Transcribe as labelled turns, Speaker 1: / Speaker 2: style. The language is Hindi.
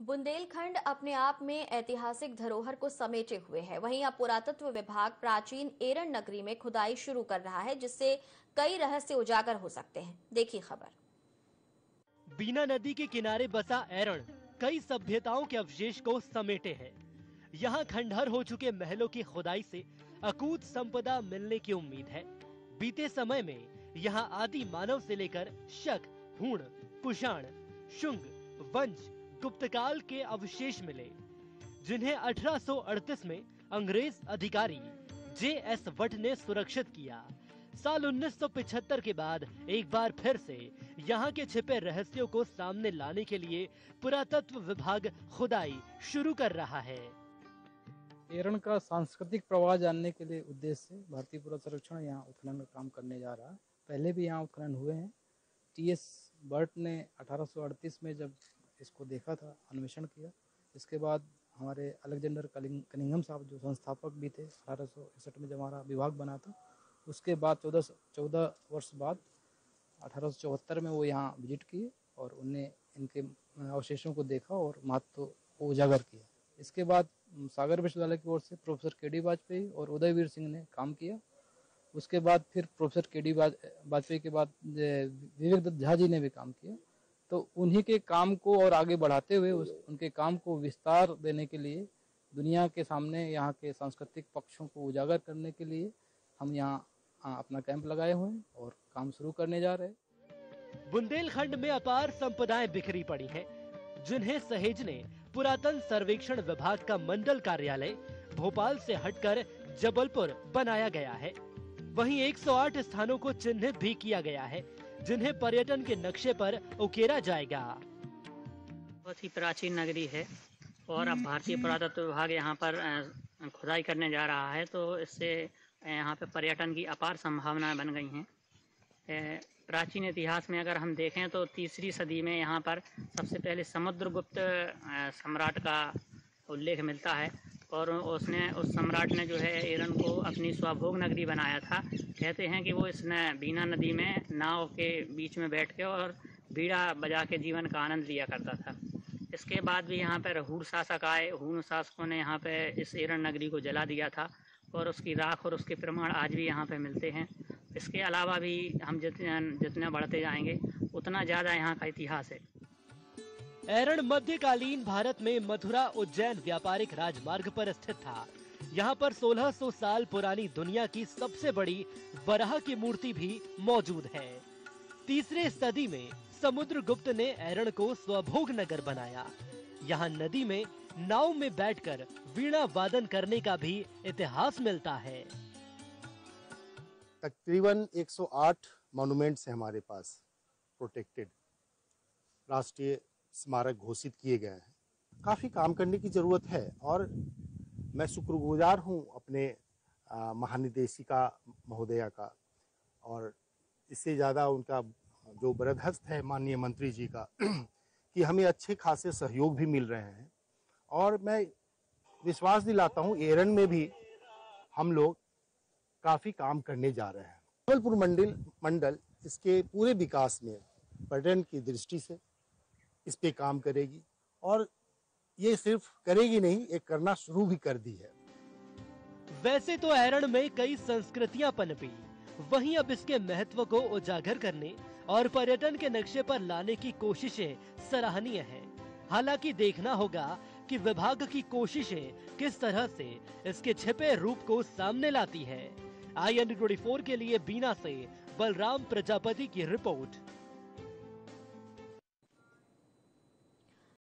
Speaker 1: बुंदेलखंड अपने आप में ऐतिहासिक धरोहर को समेटे हुए है। वहीं अब पुरातत्व विभाग प्राचीन एरण नगरी में खुदाई शुरू कर रहा है, जिससे कई रहस्य उजागर हो सकते हैं। देखिए खबर।
Speaker 2: बीना नदी के किनारे बसा एरण कई सभ्यताओं के अवशेष को समेटे है। यहाँ खंडहर हो चुके महलों की खुदाई से अकूत संपदा मिलने की उम्मीद है। बीते समय में यहाँ आदि मानव से लेकर शक, हूण, कुषाण, शुंग, वंश, गुप्तकाल के अवशेष मिले, जिन्हें 1838 में अंग्रेज अधिकारी J.S. वट ने सुरक्षित किया। साल 1975 के बाद एक बार फिर से यहाँ के छिपे रहस्यों को सामने लाने के लिए पुरातत्व विभाग खुदाई शुरू कर रहा है।
Speaker 3: एरण का सांस्कृतिक प्रवाह जानने के लिए उद्देश्य से भारतीय पुरातत्व सर्वेक्षण यहाँ उत्खनन का काम करने जा रहा है। पहले भी यहाँ उत्खनन हुए हैं। T.S. बर्ट ने 1838 में जब इसको देखा था, अन्वेषण किया। इसके बाद हमारे अलेक्जेंडर कनिंघम साहब जो संस्थापक भी थे, 1861 में जब हमारा विभाग बना था, उसके बाद 14 वर्ष बाद 1874 में वो यहाँ विजिट किए और उनने इनके अवशेषों को देखा और महत्व को उजागर किया। इसके बाद सागर विश्वविद्यालय की ओर से प्रोफेसर के.डी. वाजपेयी और उदयवीर सिंह ने काम किया। उसके बाद फिर प्रोफेसर के.डी. वाजपेयी के बाद विवेक दत्त झा जी ने भी काम किया। तो उन्हीं के काम को और आगे बढ़ाते हुए उनके काम को विस्तार देने के लिए, दुनिया के सामने यहाँ के सांस्कृतिक पक्षों को उजागर करने के लिए हम यहाँ अपना कैंप लगाए हुए हैं और काम शुरू करने जा रहे हैं।
Speaker 2: बुंदेलखंड में अपार संपदाएं बिखरी पड़ी हैं, जिन्हें सहेजने पुरातन सर्वेक्षण विभाग का मंडल कार्यालय भोपाल से हटकर जबलपुर बनाया गया है। वहीं 108 स्थानों को चिन्हित भी किया गया है, जिन्हें पर्यटन के नक्शे पर उकेरा जाएगा।
Speaker 4: बहुत ही प्राचीन नगरी है और अब भारतीय पुरातत्व विभाग यहाँ पर खुदाई करने जा रहा है, तो इससे यहाँ पे पर्यटन की अपार संभावनाएं बन गई हैं। प्राचीन इतिहास में अगर हम देखें तो 3री सदी में यहाँ पर सबसे पहले समुद्रगुप्त सम्राट का उल्लेख मिलता है और उसने उस सम्राट ने जो है एरण को अपनी स्वभोग नगरी बनाया था। कहते हैं कि वो इसने बीना नदी में नाव के बीच में बैठ के और बीड़ा बजा के जीवन का आनंद लिया करता था। इसके बाद भी यहाँ पर हूण शासक आए। हूण शासकों ने यहाँ पे इस एरण नगरी को जला दिया था और उसकी राख और उसके प्रमाण आज भी यहाँ पे मिलते हैं। इसके अलावा भी हम जितने बढ़ते जाएंगे उतना ज़्यादा यहाँ का इतिहास है।
Speaker 2: एरण मध्यकालीन भारत में मथुरा उज्जैन व्यापारिक राजमार्ग पर स्थित था। यहाँ पर 1600 साल पुरानी दुनिया की सबसे बड़ी वराह की मूर्ति भी मौजूद है। 3री सदी में समुद्रगुप्त ने एरण को स्वभोग नगर बनाया। यहाँ नदी में नाव में बैठकर वीणा वादन करने का भी इतिहास मिलता है।
Speaker 5: तकरीबन 108 मॉन्यूमेंट्स हैं हमारे पास, प्रोटेक्टेड राष्ट्रीय स्मारक घोषित किए गए हैं। काफ़ी काम करने की ज़रूरत है और मैं शुक्रगुजार हूं अपने महानिदेशिका महोदया का और इससे ज़्यादा उनका जो बरदहस्त है माननीय मंत्री जी का कि हमें अच्छे खासे सहयोग भी मिल रहे हैं। और मैं विश्वास दिलाता हूं एरण में भी हम लोग काफ़ी काम करने जा रहे हैं। जबलपुर मंडल इसके पूरे विकास में पर्यटन की दृष्टि से इस पे काम करेगी और ये सिर्फ करेगी नहीं, ये करना शुरू भी कर दी है।
Speaker 2: वैसे तो एरण में कई संस्कृतियां पनपी, वहीं अब इसके महत्व को उजागर करने और पर्यटन के नक्शे पर लाने की कोशिशें सराहनीय हैं। हालांकि देखना होगा कि विभाग की कोशिशें किस तरह से इसके छिपे रूप को सामने लाती है। IND 24 के लिए बीना से बलराम प्रजापति की रिपोर्ट।